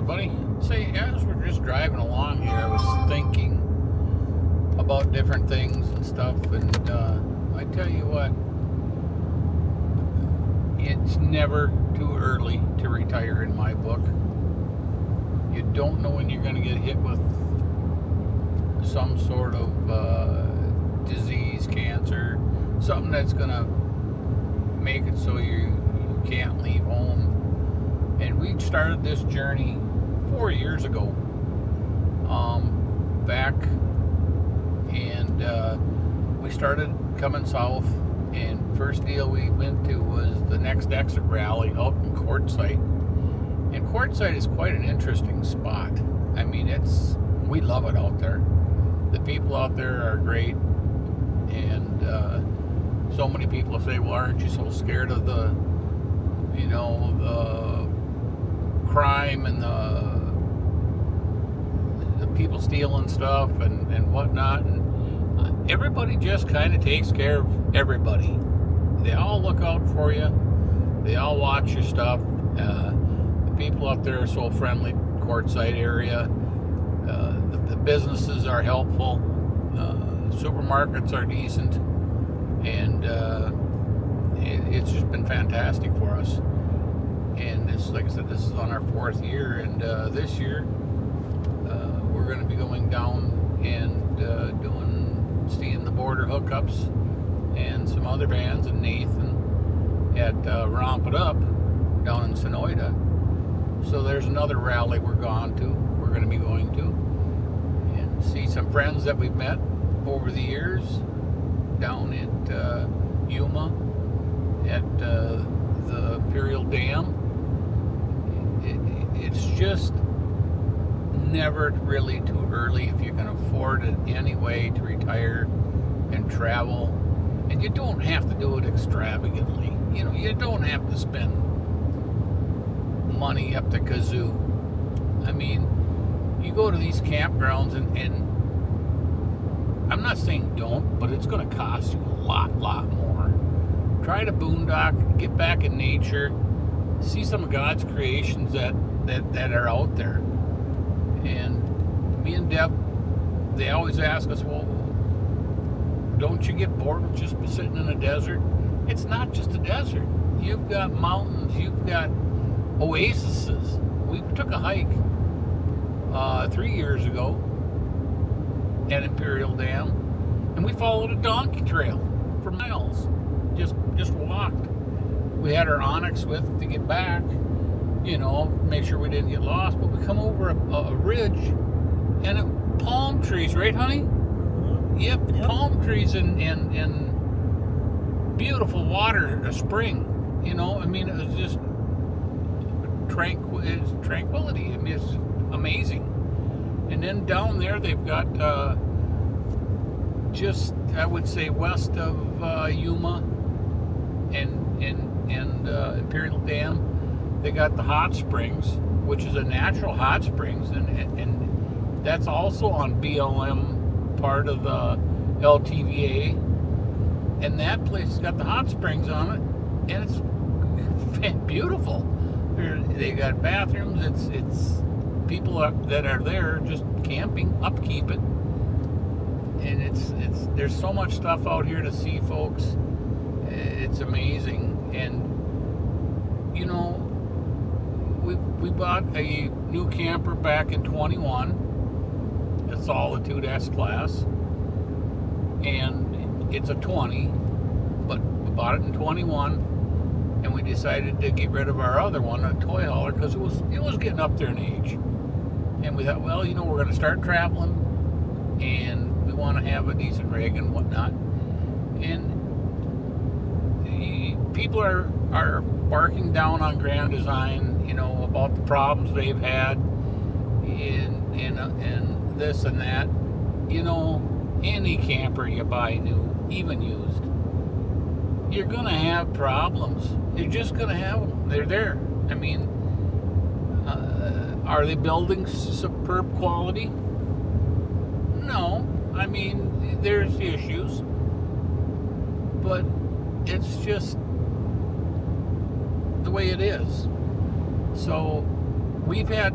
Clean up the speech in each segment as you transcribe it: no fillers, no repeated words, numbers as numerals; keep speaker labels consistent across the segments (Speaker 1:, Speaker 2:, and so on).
Speaker 1: everybody. Say, as we're just driving along here, I was thinking about different things and stuff, and I tell you what, it's never too early to retire in my book. You don't know when you're going to get hit with some sort of disease, cancer, something that's going to make it so you can't leave home. And we started this journey 4 years ago, back, and we started coming south, and first deal we went to was the Next Exit rally out in Quartzsite. And Quartzsite is quite an interesting spot. I mean, we love it out there. The people out there are great, and so many people say, well, aren't you so scared of the crime and the people stealing stuff and whatnot? And everybody just kind of takes care of everybody. They all look out for you. They all watch your stuff. The people out there are so friendly. Quartzsite area. The businesses are helpful. Supermarkets are decent, and it's just been fantastic for us. And it's, like I said, this is on our 4th year, and this year we're going to be going down and seeing the Border Hookups and some other bands, and Nathan at Romp It Up down in Sonoyta. So there's another rally we're going to be going to, and see some friends that we've met over the years down at Yuma at the Imperial Dam. It's just never really too early if you can afford it anyway to retire and travel. And you don't have to do it extravagantly. You don't have to spend money up the kazoo. I mean, you go to these campgrounds and I'm not saying don't, but it's going to cost you a lot more. Try to boondock, get back in nature, see some of God's creations that are out there. And me and Deb, they always ask us, well, don't you get bored with just sitting in a desert? It's not just a desert. You've got mountains, you've got oases. We took a hike 3 years ago at Imperial Dam, and we followed a donkey trail for miles. Just walked. We had our Onyx with to get back, make sure we didn't get lost. But we come over a ridge, and palm trees, right, honey?
Speaker 2: Mm-hmm.
Speaker 1: Yep, palm trees and beautiful water, a spring. I mean, it was just tranquility. I mean, it's amazing. And then down there, they've got just, I would say, west of Yuma and Imperial Dam, they got the hot springs, which is a natural hot springs, and that's also on BLM, part of the LTVA, and that place has got the hot springs on it, and it's beautiful. They got bathrooms. It's people that are there just camping, upkeep it, and there's so much stuff out here to see, folks. It's amazing. And we bought a new camper back in 21, a Solitude S class, and it's a 20, but we bought it in 21, and we decided to get rid of our other one, a toy hauler, because it was getting up there in age. And we thought, well, we're going to start traveling, and we want to have a decent rig and whatnot. And people are barking down on Grand Design, about the problems they've had, and this and that. Any camper you buy new, even used, you're going to have problems. You're just going to have them. They're there. I mean, are they building superb quality? No. I mean, there's issues, but it's just the way it is. So we've had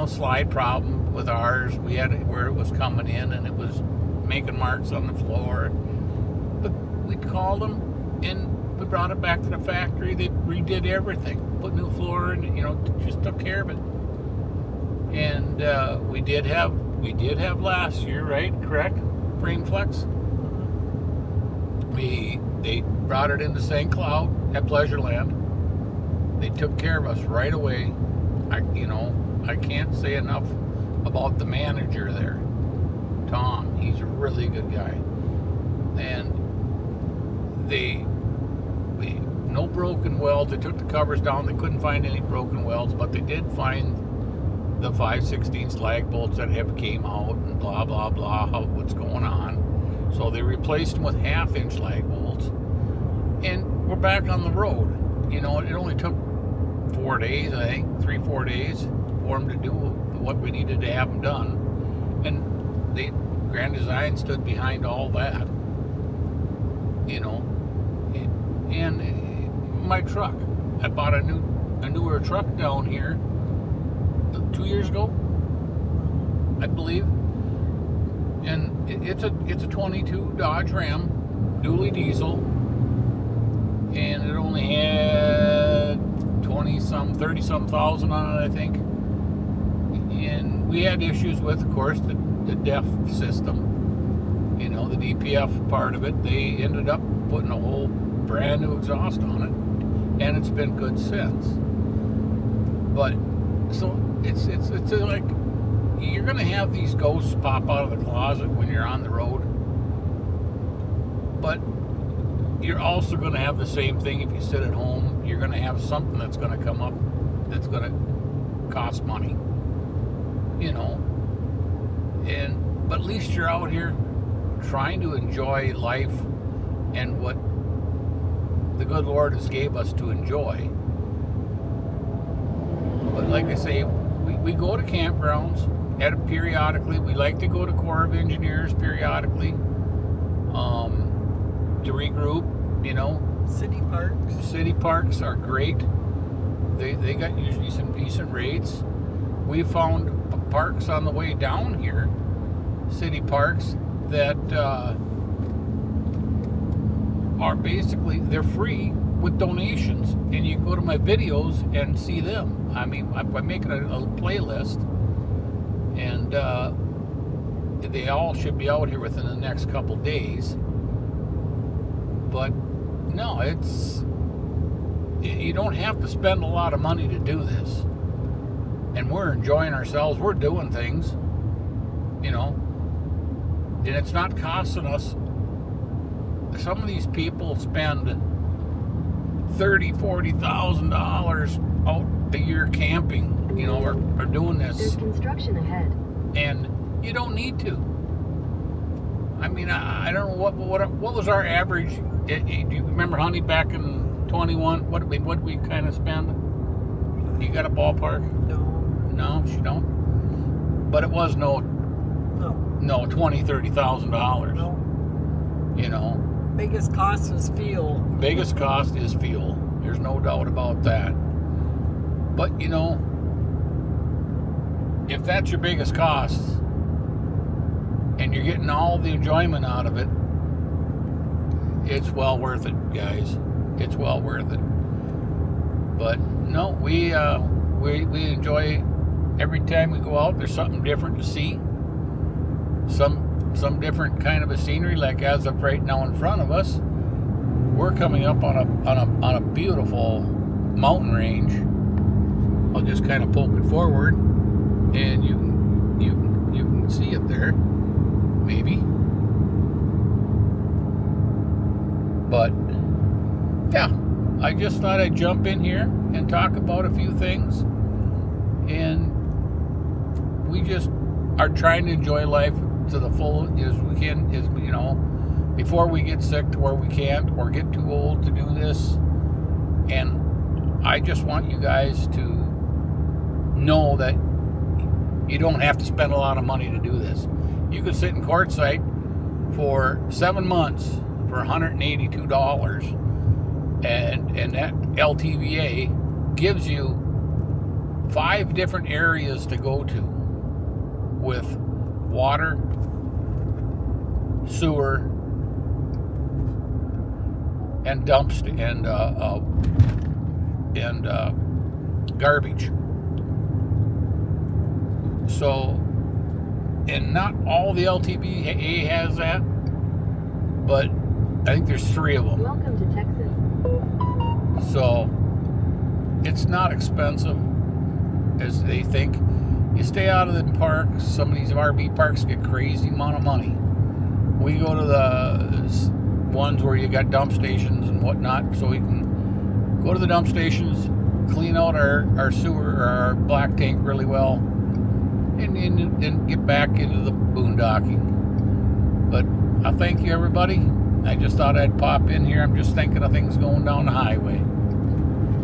Speaker 1: slide problem with ours. We had it where it was coming in and it was making marks on the floor. But we called them and we brought it back to the factory. They redid everything, put new floor in, just took care of it. And we did have last year, right? Correct? Frame flex. They brought it into St. Cloud at Pleasureland. They took care of us right away. I can't say enough about the manager there, Tom. He's a really good guy. And no broken welds. They took the covers down. They couldn't find any broken welds, but they did find the 5/16 slag bolts that have came out and blah, blah, blah, what's going on. So they replaced them with 1/2-inch slag bolts. And we're back on the road. It only took 4 days, I think, 3-4 days for them to do what we needed to have them done. And Grand Design stood behind all that. And my truck. I bought a newer truck down here 2 years ago, I believe. And it's a 22 Dodge Ram, dually diesel. And it only had 30-some thousand on it, I think. And we had issues with, of course, the DEF system. The DPF part of it. They ended up putting a whole brand new exhaust on it. And it's been good since. But, so, it's like, you're going to have these ghosts pop out of the closet when you're on the road. But you're also going to have the same thing if you sit at home. You're going to have something that's going to come up that's going to cost money. But at least you're out here trying to enjoy life and what the good Lord has gave us to enjoy. But like I say, we go to campgrounds periodically. We like to go to Corps of Engineers periodically to regroup. City parks are great. They got usually some decent rates. We found parks on the way down here, city parks that are basically, they're free with donations, and you can go to my videos and see them. I'm making a playlist, and they all should be out here within the next couple days. But no, you don't have to spend a lot of money to do this, and we're enjoying ourselves. We're doing things, and it's not costing us. Some of these people spend $30,000-$40,000 out a year camping, or doing this.
Speaker 2: There's construction ahead.
Speaker 1: And you don't need to. I don't know what was our average. Do you remember, honey, back in 21? What did we kind of spend? You got a ballpark? No, she don't. But it was no $20,000-$30,000.
Speaker 3: No. Biggest cost is fuel.
Speaker 1: Biggest cost is fuel. There's no doubt about that. But if that's your biggest cost and you're getting all the enjoyment out of it, it's well worth it, guys. It's well worth it. But no, we enjoy every time we go out. There's something different to see. Some different kind of a scenery. Like as of right now in front of us, we're coming up on a beautiful mountain range. I'll just kind of poke it forward, and you can see it there, maybe. But yeah, I just thought I'd jump in here and talk about a few things, and we just are trying to enjoy life to the full as we can, before we get sick to where we can't or get too old to do this. And I just want you guys to know that you don't have to spend a lot of money to do this. You could sit in quartzsite for 7 months for $182, and that LTVA gives you 5 different areas to go to with water, sewer, and dumpster and garbage. So, and not all the LTBA has that, but I think there's 3 of them.
Speaker 2: Welcome to Texas.
Speaker 1: So it's not expensive as they think. You stay out of the parks. Some of these RV parks get crazy amount of money. We go to the ones where you got dump stations and whatnot, so we can go to the dump stations, clean out our sewer or our black tank really well, and get back into the boondocking. But I thank you, everybody. I just thought I'd pop in here. I'm just thinking of things going down the highway.